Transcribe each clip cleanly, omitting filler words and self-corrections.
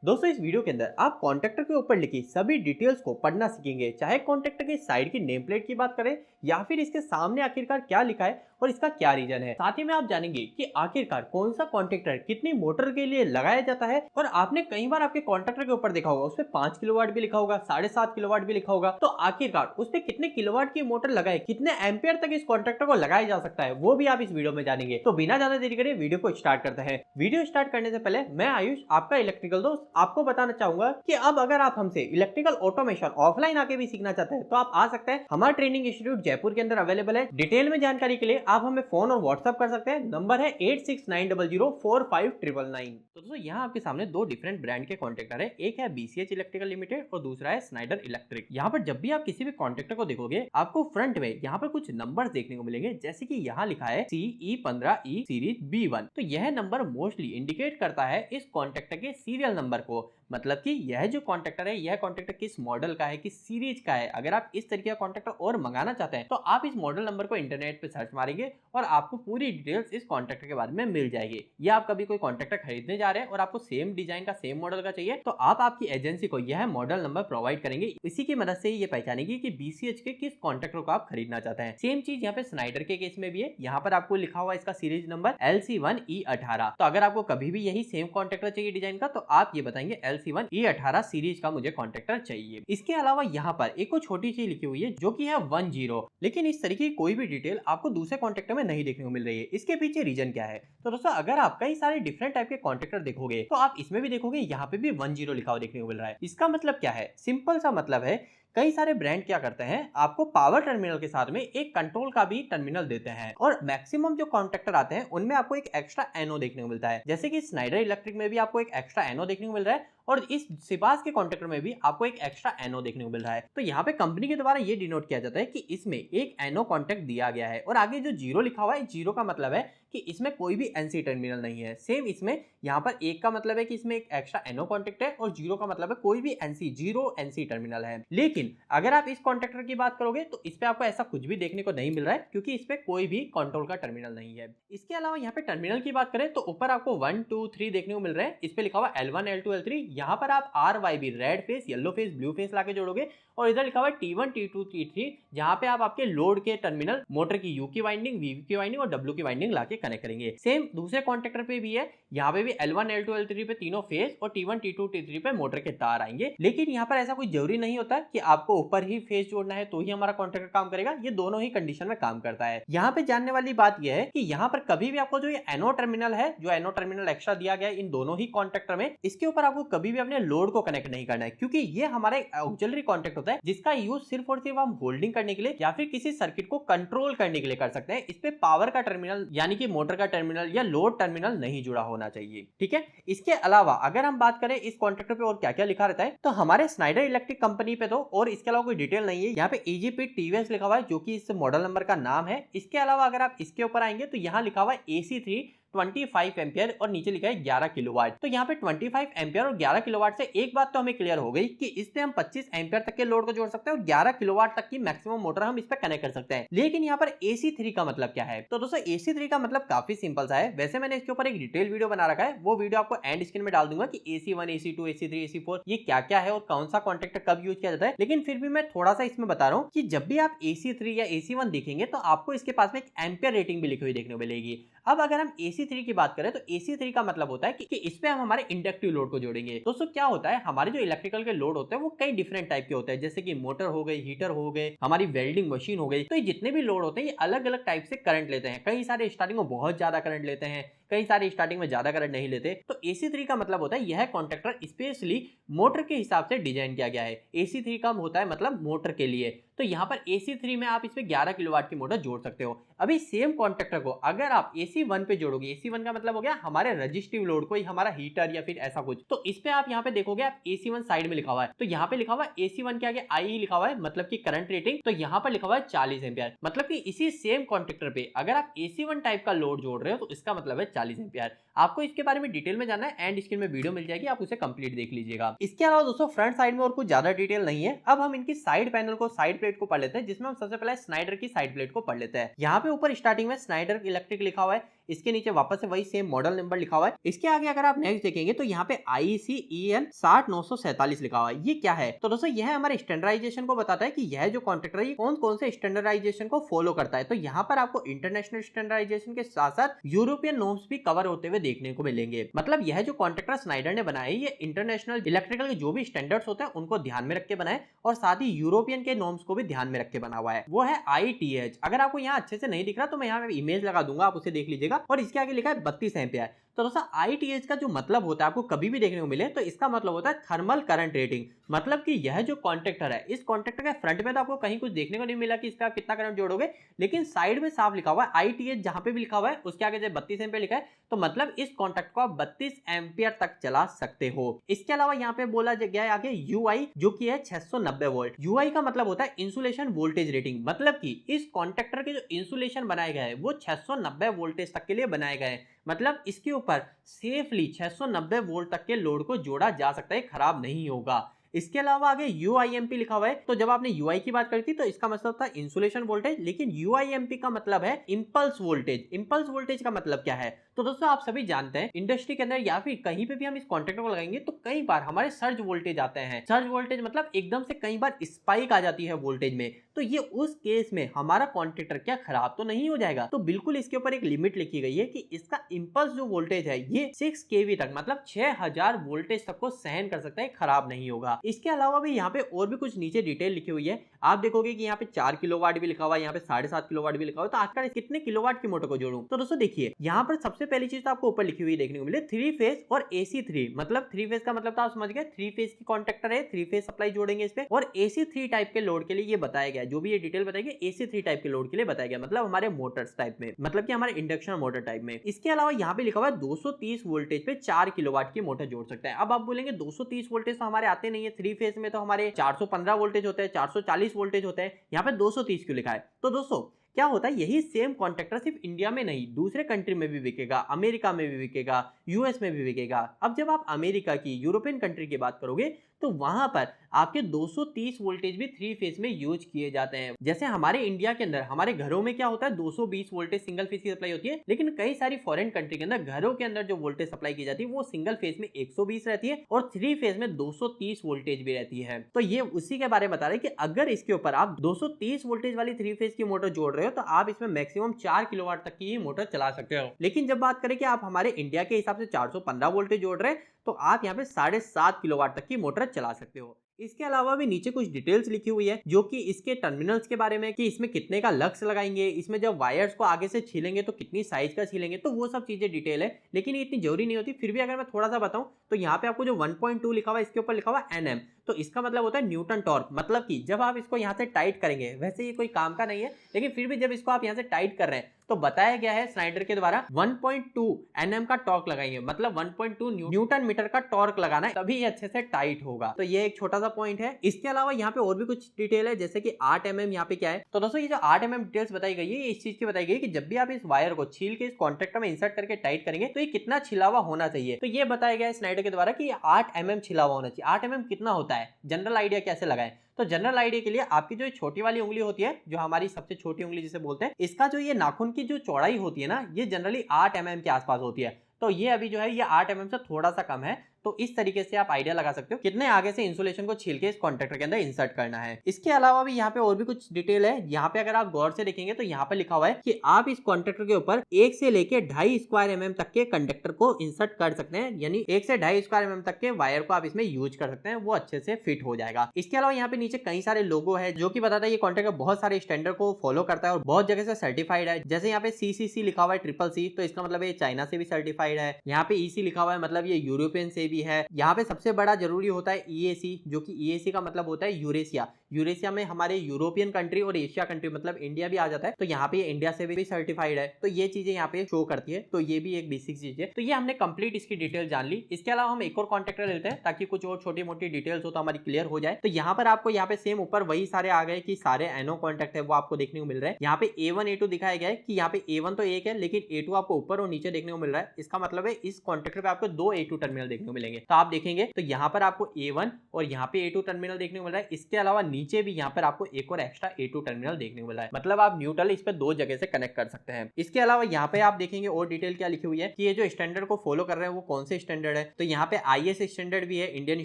दोस्तों इस वीडियो के अंदर आप कॉन्ट्रैक्टर के ऊपर लिखी सभी डिटेल्स को पढ़ना सीखेंगे, चाहे कॉन्ट्रैक्टर की साइड की नेम प्लेट की बात करें या फिर इसके सामने आखिरकार क्या लिखा है और इसका क्या रीजन है। साथ ही में आप जानेंगे कि आखिरकार कौन सा कॉन्ट्रैक्टर कितनी मोटर के लिए लगाया जाता है। और आपने कई बार आपके कॉन्ट्रैक्टर के ऊपर देखा होगा उस पर 5 किलोवाट भी लिखा होगा, 7.5 किलोवाट भी लिखा होगा, तो आखिरकार उस पर कितने किलोवाट की मोटर लगाए, कितने एम्पियर तक इस कॉन्ट्रैक्टर को लगाया जा सकता है, वो भी आप इस वीडियो में जानेंगे। तो बिना ज्यादा देरी करे वीडियो को स्टार्ट करते हैं। वीडियो स्टार्ट करने से पहले मैं आयुष, आपका इलेक्ट्रिकल दोस्त, आपको बताना चाहूंगा कि अब अगर आप हमसे इलेक्ट्रिकल ऑटोमेशन ऑफलाइन आके भी सीखना चाहते हैं तो आप आ सकते हैं। हमारा ट्रेनिंग इंस्टीट्यूट जयपुर के अंदर अवेलेबल है। डिटेल में जानकारी के लिए आप हमें फोन और व्हाट्सएप कर सकते हैं। नंबर है 8690045999। तो दोस्तों यहाँ आपके सामने दो डिफरेंट ब्रांड के कॉन्ट्रैक्टर है, एक है BCH इलेक्ट्रिकल लिमिटेड और दूसरा है स्नाइडर इलेक्ट्रिक। यहाँ पर जब भी आप किसी भी कॉन्ट्रैक्टर को देखोगे आपको फ्रंट में यहाँ पर कुछ नंबर देखने को मिलेंगे, जैसे कि यहाँ लिखा है CE15E सीरीज B1। तो यह नंबर मोस्टली इंडिकेट करता है इस कॉन्ट्रैक्टर के सीरियल नंबर को, मतलब कि यह जो कॉन्ट्रैक्टर है यह कॉन्ट्रैक्टर किस मॉडल का है, किस सीरीज का है। अगर आप इस तरीके का कॉन्ट्रैक्टर और मंगाना चाहते हैं तो आप इस मॉडल नंबर को इंटरनेट पे सर्च मारेंगे और आपको पूरी डिटेल्स इस कॉन्ट्रैक्टर के बारे में मिल जाएगी। या आप कभी कोई कॉन्ट्रैक्टर खरीदने जा रहे हैं और आपको सेम डिजाइन का सेम मॉडल का चाहिए तो आप आपकी एजेंसी को यह मॉडल नंबर प्रोवाइड करेंगे। इसी की मदद से ये पहचानेगी कि BCH के किस कॉन्ट्रैक्टर को आप खरीदना चाहते हैं। सेम चीज यहाँ पे स्नाइडर के केस में भी है। यहाँ पर आपको लिखा हुआ इसका सीरीज नंबर LC1E18। तो अगर आपको कभी भी यही सेम कॉन्ट्रैक्टर चाहिए डिजाइन का तो आप ये बताएंगे LC1E18 सीरीज का मुझे कॉन्ट्रैक्टर चाहिए। इसके अलावा यहाँ पर एक और छोटी सी लिखी हुई है जो कि है 10, लेकिन इस तरीके की कोई भी डिटेल आपको दूसरे कॉन्ट्रैक्टर में नहीं देखने को मिल रही है। इसके पीछे रीजन क्या है? तो दोस्तों अगर आप कई सारे डिफरेंट टाइप के कॉन्ट्रैक्टर देखोगे तो आप इसमें भी देखोगे यहाँ पे भी 10 लिखा हुआ देखने को मिल रहा है। इसका मतलब क्या है? सिंपल सा मतलब है कई सारे ब्रांड क्या करते हैं आपको पावर टर्मिनल के साथ में एक कंट्रोल का भी टर्मिनल देते हैं और मैक्सिमम जो कॉन्ट्रैक्टर आते हैं उनमें आपको एक एक्स्ट्रा एनो देखने को मिलता है। जैसे कि स्नाइडर इलेक्ट्रिक में भी आपको एक एक्स्ट्रा एनो देखने को मिल रहा है और इस सिपास के कॉन्ट्रैक्टर में भी आपको एक एक्स्ट्रा एनो देखने को मिल रहा है। तो यहाँ पे कंपनी के द्वारा ये डिनोट किया जाता है कि इसमें एक एनो कॉन्टैक्ट दिया गया है और आगे जो 0 लिखा हुआ है, 0 का मतलब है कि इसमें कोई भी NC टर्मिनल नहीं है। सेम इसमें यहाँ पर 1 का मतलब है कि इसमें एक एक्स्ट्रा एनो कॉन्टैक्ट है और 0 का मतलब है कोई भी जीरो NC टर्मिनल है। लेकिन अगर आप इस कॉन्ट्रैक्टर की बात करोगे तो इस पे आपको ऐसा कुछ भी देखने को नहीं मिल रहा है क्योंकि इस पे कोई भी कंट्रोल का टर्मिनल नहीं है। इसके अलावा यहाँ पे टर्मिनल की बात करें तो ऊपर आपको 1 2 3 देखने को मिल रहे हैं। इस पे लिखा हुआ L1 L2 L3। यहाँ पर आप RYB red face, yellow face, blue face लाके जोड़ोगे और इधर लिखा हुआ है T1 T2 T3 जहाँ पे आप आपके लोड के टर्मिनल मोटर की U की वाइंडिंग, V की वाइंडिंग और W की वाइंडिंग लाके कनेक्ट करेंगे। सेम दूसरे कॉन्ट्रैक्टर पे भी है, यहाँ पे भी L1 L2 L3 पे तीनों फेस और T1 T2 T3 पे मोटर के तार आएंगे। लेकिन यहाँ पर ऐसा कोई जरूरी नहीं होता कि आपको ऊपर ही फेस जोड़ना है तो ही हमारा कॉन्ट्रैक्टर काम करेगा। ये दोनों ही कंडीशन में काम करता है। यहाँ पे जानने वाली बात यह है कि यहाँ पर कभी भी आपको जो ये एनो टर्मिनल है, जो एनो टर्मिनल एक्स्ट्रा दिया गया है इन दोनों ही कॉन्ट्रैक्टर में, इसके ऊपर आपको कभी भी अपने लोड को कनेक्ट नहीं करना है क्योंकि ये हमारा एक ऑक्सिलरी कॉन्टैक्ट होता है जिसका यूज सिर्फ और सिर्फ हम होल्डिंग करने के लिए या फिर किसी सर्किट को कंट्रोल करने के लिए कर सकते हैं। इस पे पावर का टर्मिनल यानी कि मोटर का टर्मिनल या लोड टर्मिनल नहीं जुड़ा होना चाहिए। ठीक है। इसके अलावा अगर हम बात करें इस कॉन्ट्रैक्टर पे और क्या क्या लिखा रहता है तो हमारे स्नाइडर इलेक्ट्रिक कंपनी पे तो और इसके अलावा कोई डिटेल नहीं है। यहाँ पे EGP TVS लिखा हुआ है जो कि इस मॉडल नंबर का नाम है। इसके अलावा अगर आप इसके ऊपर आएंगे तो यहाँ लिखा हुआ है AC3 25 एम्पियर और नीचे लिखा है 11 किलोवाट। तो यहाँ पे 25 एम्पियर और 11 किलोवाट से एक बात तो हमें क्लियर हो गई कि इससे हम 25 एम्पियर तक के लोड को जोड़ सकते हैं और 11 किलोवाट तक की मैक्सिमम मोटर हम इस पे कनेक्ट कर सकते हैं। लेकिन यहाँ पर AC3 का मतलब क्या है? तो दोस्तों AC3 का मतलब काफी सिंपल सा है। वैसे मैंने इसके ऊपर एक डिटेल वीडियो बना रखा है, वो वीडियो आपको एंड स्क्रीन में डाल दूंगा कि AC1 AC2 AC3 AC4 ये क्या क्या है और कौन सा कॉन्ट्रैक्टर कब यूज किया जाता है। लेकिन फिर भी मैं थोड़ा सा इसमें बता रहा हूँ कि जब भी आप AC3 या AC1 देखेंगे तो आपको इसके पास में एक एम्पियर रेटिंग भी लिखी हुई देखने को मिलेगी। अब अगर हम AC3 की बात करें तो AC3 का मतलब होता है कि इस पे हम हमारे इंडक्टिव लोड को जोड़ेंगे। दोस्तों क्या होता है, हमारे जो इलेक्ट्रिकल के लोड होते हैं वो कई डिफरेंट टाइप के होते हैं, जैसे कि मोटर हो गई, हीटर हो गए, हमारी वेल्डिंग मशीन हो गई। तो ये जितने भी लोड होते हैं ये अलग अलग टाइप से करंट लेते हैं। कई सारे स्टार्टिंग में बहुत ज्यादा करंट लेते हैं, कई सारे स्टार्टिंग में ज्यादा करंट नहीं लेते। तो AC3 का मतलब होता है यह कॉन्ट्रैक्टर स्पेशली मोटर के हिसाब से डिजाइन किया गया है। AC3 का होता है मतलब मोटर के लिए। तो यहाँ पर AC3 में आप इसमें 11 किलोवाट की मोटर जोड़ सकते हो। अभी सेम कॉन्ट्रैक्टर को अगर आप AC1 पे जोड़ोगे, AC1 का मतलब हो गया हमारे रजिस्टिव लोड को, हमारा हीटर या फिर ऐसा कुछ, तो इस पे आप यहाँ पे देखोगे आप AC1 साइड में लिखा हुआ है तो यहाँ पे लिखा हुआ है AC1 के आगे IE लिखा हुआ है मतलब की करंट रेटिंग। तो यहाँ पर लिखा हुआ है 40 एम्पियर, मतलब कि इसी सेम कॉन्ट्रैक्टर पे अगर आप AC1 टाइप का लोड जोड़ रहे हो तो इसका मतलब है 40 एम्पियर। आपको इसके बारे में डिटेल में जानना है एंड स्क्रीन में वीडियो मिल जाएगी, आप उसे कंप्लीट देख लीजिएगा। इसके अलावा दोस्तों फ्रंट साइड में और कुछ ज्यादा डिटेल नहीं है। अब हम इनकी साइड पैनल को, साइड प्लेट को पढ़ लेते हैं, जिसमें हम सबसे पहले स्नाइडर की साइड प्लेट को पढ़ लेते हैं। यहाँ पे ऊपर स्टार्टिंग में स्नाइडर इलेक्ट्रिक लिखा हुआ है, इसके नीचे वापस से वही सेम मॉडल नंबर लिखा हुआ है। इसके आगे अगर आप नेक्स्ट देखेंगे तो यहाँ पे IEC-EN 60947 लिखा हुआ है। ये क्या है? तो दोस्तों यह हमारे स्टैंडर्डाइजेशन को बताता है कि यह जो कॉन्ट्रैक्टर है कौन कौन से स्टैंडर्डाइजेशन को फॉलो करता है। तो यहाँ पर आपको इंटरनेशनल स्टैंडर्डाइजेशन के साथ साथ यूरोपियन नॉर्म्स भी कवर होते हुए देखने को मिलेंगे। मतलब यह जो कॉन्ट्रैक्टर स्नाइडर ने बनाया है ये इंटरनेशनल इलेक्ट्रिकल के जो भी स्टैंडर्ड्स होते हैं उनको ध्यान में रख के बनाए और साथ ही यूरोपियन के नॉर्म्स को भी ध्यान में रख के बना हुआ है। वो है ITH। अगर आपको यहाँ अच्छे से नहीं दिख रहा तो मैं यहाँ पे इमेज लगा दूंगा, आप उसे देख लीजिएगा। और इसके आगे लिखा है 32 एम्पियर। तो दोस्तों ITH का जो मतलब होता है आपको कभी भी देखने को मिले तो इसका मतलब होता है थर्मल करंट रेटिंग। मतलब कि यह जो कॉन्ट्रैक्टर है इस कॉन्ट्रैक्टर के फ्रंट में तो आपको कहीं कुछ देखने को नहीं मिला कि इसका कितना करंट जोड़ोगे, लेकिन साइड में साफ लिखा हुआ है ITH। जहां पे भी लिखा हुआ है उसके आगे जब 32 एम्पियर लिखा है तो मतलब इस कॉन्ट्रैक्ट को आप 32 एम्पियर तक चला सकते हो। इसके अलावा यहाँ पे बोला गया है आगे UI जो कि है 690 वोल्ट। UI का मतलब होता है इंसुलेशन वोल्टेज रेटिंग। मतलब कि इस कॉन्ट्रैक्टर के जो इंसुलेशन बनाए गए हैं वो 690 वोल्टेज तक के लिए बनाए गए हैं। मतलब इसके ऊपर सेफली 690 वोल्ट तक के लोड को जोड़ा जा सकता है, खराब नहीं होगा। इसके अलावा आगे UIMP लिखा हुआ है। तो जब आपने UI की बात करी थी तो इसका मतलब था इंसुलेशन वोल्टेज, लेकिन UIMP का मतलब है इंपल्स वोल्टेज। इंपल्स वोल्टेज का मतलब क्या है? तो दोस्तों आप सभी जानते हैं इंडस्ट्री के अंदर या फिर कहीं पे भी हम इस कॉन्ट्रैक्टर को लगाएंगे तो कई बार हमारे सर्ज वोल्टेज आते हैं। सर्ज वोल्टेज मतलब एकदम से कई बार स्पाइक आ जाती है वोल्टेज में। तो ये उस केस में हमारा कॉन्ट्रैक्टर क्या खराब तो नहीं हो जाएगा? तो बिल्कुल इसके ऊपर एक लिमिट लिखी गई है कि इसका इंपल्स जो वोल्टेज है ये 6 kV तक मतलब 6000 वोल्टेज तक को सहन कर सकता है, खराब नहीं होगा। इसके अलावा भी यहाँ पे और भी कुछ नीचे डिटेल लिखी हुई है। आप देखोगे कि यहाँ पे 4 किलोवाट भी लिखा हुआ है, यहाँ पे 7.5 किलोवाट भी लिखा हुआ है। तो आजकल कितने किलोवाट की मोटर को जोड़ूं? तो दोस्तों देखिए यहाँ पर सबसे पहली चीज तो आपको ऊपर लिखी हुई देखने को मिले 3 फेज और AC3। मतलब 3 फेज का मतलब तो आप समझ गए 3 फेज की कॉन्ट्रैक्टर है, 3 फेज सप्लाई जोड़ेंगे इस पे। और AC3 टाइप के लोड के लिए ये बताया गया, जो भी ये डिटेल बताई गई AC3 टाइप के लोड के लिए बताया गया, मतलब हमारे मोटर्स टाइप में, मतलब कि हमारे इंडक्शन मोटर टाइप में। इसके अलावा यहाँ पे लिखा हुआ है 230 वोल्टेज पे 4 किलोवाट की मोटर जोड़ सकते हैं। अब आप बोलेंगे 230 वोल्टेज तो हमारे आते नहीं है, 3 फेज में तो हमारे 415 वोल्टेज होते हैं, 440 वोल्टेज होते हैं, यहाँ पे 230 क्यों लिखा है? तो दोस्तों क्या होता है यही सेम कॉन्ट्रैक्टर सिर्फ इंडिया में नहीं दूसरे कंट्री में भी बिकेगा, अमेरिका में भी बिकेगा, US में भी बिकेगा। अब जब आप अमेरिका की, यूरोपियन कंट्री की बात करोगे तो वहां पर आपके 230 वोल्टेज भी 3 फेज में यूज किए जाते हैं। जैसे हमारे इंडिया के अंदर हमारे घरों में क्या होता है 220 वोल्टेज सिंगल फेज की सप्लाई होती है, लेकिन कई सारी फॉरेन कंट्री के अंदर घरों के अंदर जो वोल्टेज सप्लाई की जाती है वो सिंगल फेज में 120 रहती है और 3 फेज में 230 वोल्टेज भी रहती है। तो ये उसी के बारे में बता रहे हैं कि अगर इसके ऊपर आप 230 वोल्टेज वाली 3 फेज की मोटर जोड़ रहे हो तो आप इसमें मैक्सिमम 4 किलोवाट तक की मोटर चला सकते हो। लेकिन जब बात करें कि आप हमारे इंडिया के हिसाब से 415 वोल्टेज जोड़ रहे हैं तो आप यहाँ पे 7.5 किलोवाट तक की मोटर चला सकते हो। इसके अलावा भी नीचे कुछ डिटेल्स लिखी हुई है जो कि इसके टर्मिनल्स के बारे में, कि इसमें कितने का लक्स लगाएंगे, इसमें जब वायर्स को आगे से छीलेंगे तो कितनी साइज का छीलेंगे, तो वो सब चीजें डिटेल है, लेकिन ये इतनी जरूरी नहीं होती। फिर भी अगर मैं थोड़ा सा बताऊं तो यहाँ पे आपको जो 1.2 लिखा हुआ है इसके ऊपर लिखा हुआ है NM। तो इसका मतलब होता है न्यूटन टॉर्क। मतलब कि जब आप इसको यहाँ से टाइट करेंगे, वैसे ये कोई काम का नहीं है लेकिन फिर भी जब इसको आप यहाँ से टाइट कर रहे हैं तो बताया गया है स्नाइडर के द्वारा 1.2 NM का टॉर्क लगाएंगे, मतलब 1.2 न्यूटन मीटर का टॉर्क लगाना है, तभी ये अच्छे से टाइट होगा। तो ये एक छोटा सा पॉइंट है। इसके अलावा यहाँ पे और भी कुछ डिटेल है, जैसे कि 8 mm यहाँ पे क्या है। तो दोस्तों ये जो 8 mm डिटेल्स बताई गई है, इस चीज की बताई गई कि जब भी आप इस वायर को छील के इस कॉन्ट्रैक्टर में इंसर्ट करके टाइट करेंगे तो ये कितना छिलावा होना चाहिए। तो ये बताया गया है स्नाइडर के द्वारा कि 8 mm छिलावा होना चाहिए। 8 mm कितना होता है, जनरल आइडिया कैसे लगाएं? तो जनरल आइडिया के लिए आपकी जो छोटी वाली उंगली होती है, जो हमारी सबसे छोटी उंगली जिसे बोलते हैं, इसका जो ये नाखून की जो चौड़ाई होती है ना, ये जनरली 8 mm के आसपास होती है। तो ये अभी जो है ये 8 mm से थोड़ा सा कम है। तो इस तरीके से आप आइडिया लगा सकते हो कितने आगे से इंसुलेशन को छील के इस कॉन्ट्रैक्टर के अंदर इंसर्ट करना है। इसके अलावा भी यहाँ पे और भी कुछ डिटेल है। यहाँ पे अगर आप गौर से देखेंगे तो यहाँ पे लिखा हुआ है कि आप इस कॉन्ट्रैक्टर के ऊपर 1 से लेके 2.5 स्क्वायर mm तक के कंडक्टर को इंसर्ट कर सकते हैं, यानी 1 से 2.5 स्क्वायर mm तक के वायर को आप इसमें यूज कर सकते हैं, वो अच्छे से फिट हो जाएगा। इसके अलावा यहाँ पे नीचे कई सारे लोगो है जो कि बताता है ये कॉन्ट्रैक्टर बहुत सारे स्टैंडर्ड को फॉलो करता है और बहुत जगह से सर्टिफाइड है। जैसे यहाँ पे CCC लिखा हुआ है, CCC, तो इसका मतलब ये चाइना से भी सर्टिफाइड है। यहाँ पे EC लिखा हुआ है, मतलब ये यूरोपियन से भी है। यहाँ पे सबसे बड़ा जरूरी होता है EAC, जो कि EAC का मतलब होता है यूरेशिया। यूरेशिया में हमारे यूरोपियन कंट्री और एशिया कंट्री मतलब इंडिया भी आ जाता है, तो यहाँ पे इंडिया से भी सर्टिफाइड है। तो ये चीजें यहाँ पे शो करती है, तो ये भी एक बेसिक चीज है। तो ये हमने कंप्लीट इसकी डिटेल जान ली। इसके अलावा हम एक और कॉन्ट्रैक्टर लेते हैं ताकि कुछ और छोटी मोटी डिटेल्स हो तो हमारी क्लियर हो जाए। तो यहाँ पर आपको यहाँ पे सेम ऊपर वही सारे आ गए कि सारे एनो कॉन्ट्रैक्ट है वो आपको देखने को मिल रहा है। यहाँ पे A1 A2 दिखाया गया है कि यहाँ पे A1 तो एक है लेकिन A2 आपको ऊपर और नीचे देखने को मिल रहा है। इसका मतलब है इस कॉन्ट्रैक्टर पे आपको 2 A2 टर्मिनल देखने को मिलेंगे। तो आप देखेंगे तो यहाँ पर आपको A1 और यहाँ पे A2 टर्मिनल देखने को मिल रहा है। इसके अलावा नीचे भी यहाँ पर आपको एक और एक्स्ट्रा A2 टर्मिनल देखने को मिला है, मतलब आप न्यूट्रल इस पे दो जगह से कनेक्ट कर सकते हैं। इसके अलावा यहाँ पे आप देखेंगे और डिटेल क्या लिखी हुई है कि ये जो स्टैंडर्ड को फॉलो कर रहे हैं वो कौन से स्टैंडर्ड है। तो यहाँ पे IS स्टैंडर्ड भी है, इंडियन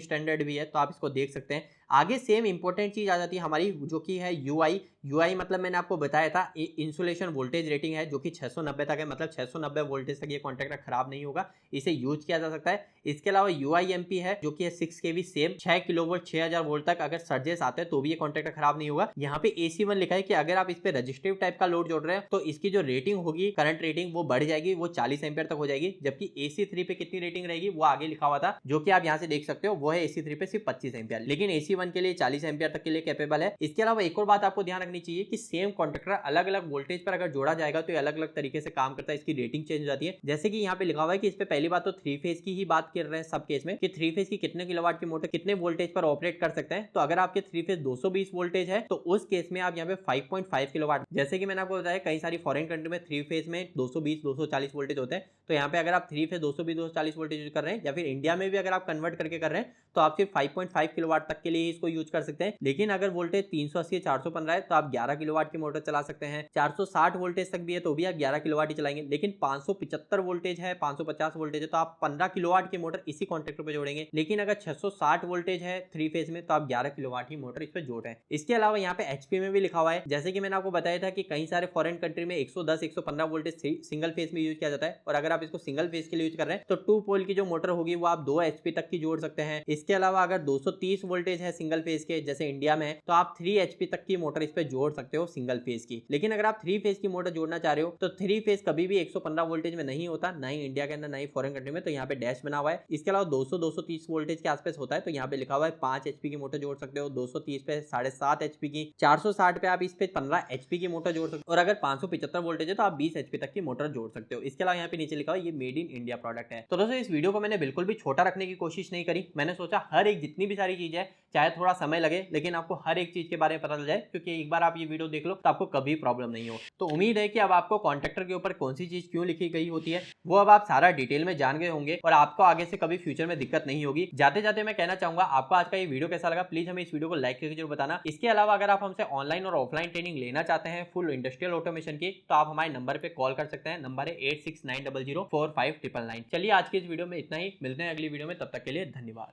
स्टैंडर्ड भी है, तो आप इसको देख सकते हैं। आगे सेम इंपॉर्टेंट चीज आ जाती है हमारी जो कि है UI मतलब मैंने आपको बताया था इंसुलेशन वोल्टेज रेटिंग है जो कि 690 तक है, मतलब 690 वोल्टेज तक ये कॉन्टैक्टर खराब नहीं होगा, इसे यूज किया जा सकता है। इसके अलावा UIMP है जो कि है 6 kV सेम 6 किलोवोल्ट 6000 वोल्ट तक अगर सर्जेस आते हैं तो भी ये कॉन्टैक्टर खराब नहीं होगा। यहाँ पे AC1 लिखा है कि अगर आप इस पे रजिस्टिव टाइप का लोड जोड़ रहे हैं तो इसकी जो रेटिंग होगी करंट रेटिंग वो बढ़ जाएगी, वो 40 एम्पियर तक हो जाएगी, जबकि AC3 पे कितनी रेटिंग रहेगी वो आगे लिखा हुआ था जो कि आप यहाँ से देख सकते हो, वो है AC3 पे सिर्फ 25 एम्पियर, लेकिन AC1 के लिए 40 एम्पियर तक के लिए कैपेबल है। इसके अलावा एक और बात आपको ध्यान रखनी चाहिए कि सेम कॉन्टैक्टर अलग अलग वोल्टेज पर अगर जोड़ा जाएगा तो ये अलग अलग तरीके से काम करता है, इसकी रेटिंग चेंज हो जाती है। जैसे कि यहाँ पे लिखा हुआ है कि इस पे पहली बात तो 3 फेज की ही बात कर रहे हैं सब केस में कि 3 फेज की कितने किलोवाट की मोटर कितने वोल्टेज पर ऑपरेट कर सकते हैं। तो अगर आपके 3 फेज 220 वोल्टेज है तो उस केस में आप यहाँ पे 5.5 किलोवाट, जैसे कि मैंने आपको बताया कई सारी फॉरेन कंट्री में 3 फेज में 220 240 वोल्टेज होते हैं, तो यहाँ पे अगर आप 3 फेज 220 240 वोल्टेज यूज कर रहे हैं या फिर इंडिया में भी अगर आप कन्वर्ट करके कर रहे हैं तो आप सिर्फ 5.5 किलोवाट तक के लिए इसको यूज कर सकते हैं। लेकिन अगर वोल्टेज 380 415 है तो आप 11 किलोवाट की मोटर चला सकते हैं। 460 वोल्टेज तक भी है तो भी आप 11 किलोवाट ही चलाएंगे। लेकिन 575 वोल्टेज है 550 वोल्टेज है तो आप 15 किलोवाट की मोटर इसी कॉन्ट्रैक्टर पे जोड़ेंगे। लेकिन अगर 660 वोल्टेज है 3 फेज में तो आप 11 किलोवाट ही मोटर इस पे जोड़ रहे हैं। इसके अलावा यहाँ पे HP में भी लिखा हुआ है, जैसे कि मैंने आपको बताया था कि कई सारे फॉरेन कंट्री में 110 115 वोल्टेज सिंगल फेज में यूज किया जाता है, और अगर आप इसको सिंगल फेज के लिए यूज कर रहे हैं तो 2 पोल की जो मोटर होगी वो आप 2 HP तक की जोड़ सकते हैं। इसके अलावा अगर 230 वोल्टेज है सिंगल फेज के जैसे इंडिया में है तो आप 3 HP तक की मोटर इस पे जोड़ सकते हो सिंगल फेज की। लेकिन अगर आप 3 फेज की मोटर जोड़ना चाह रहे हो तो 3 फेज कभी भी 115 वोल्टेज में नहीं होता, ना ही इंडिया के अंदर ना ही फॉरेन कंट्री में, तो यहाँ पे डैश बना हुआ है। इसके अलावा 200 230 वोल्टेज के आसपास होता है तो यहाँ पे लिखा हुआ है 5 HP की मोटर जोड़ सकते हो, 230 पे 7.5 HP की, 460 पे आप इस पे 15 HP की मोटर जोड़ सकते हो, और अगर 575 वोल्टेज है तो आप 20 HP तक की मोटर जोड़ सकते हो। इसके अलावा यहाँ पे नीचे लिखा हुआ है ये मेड इन इंडिया प्रोडक्ट है। तो दोस्तों इस वीडियो को मैंने बिल्कुल भी छोटा रखने की कोशिश नहीं करी, मैंने सोचा हर एक जितनी भी सारी चीज है चाहे थोड़ा समय लगे लेकिन आपको हर एक चीज के बारे में पता चल जाए, क्योंकि एक बार आप ये वीडियो देख लो तो आपको कभी प्रॉब्लम नहीं हो। तो उम्मीद है कि अब आपको कॉन्ट्रैक्टर के ऊपर कौन सी चीज क्यों लिखी गई होती है वो अब आप सारा डिटेल में जान गए होंगे और आपको आगे से कभी फ्यूचर में दिक्कत नहीं होगी। जाते जाते मैं कहना चाहूंगा आपको आज का ये वीडियो कैसा लगा प्लीज हमें इस वीडियो को लाइक करके जरूर बताना। इसके अलावा अगर आप हमसे ऑनलाइन और ऑफलाइन ट्रेनिंग लेना चाहते हैं फुल इंडस्ट्रियल ऑटोमेशन की तो आप हमारे नंबर पे कॉल कर सकते हैं, नंबर है 8690045999। चलिए आज की इस वीडियो में इतना ही, मिलते हैं अगली वीडियो में, तब तक के लिए धन्यवाद।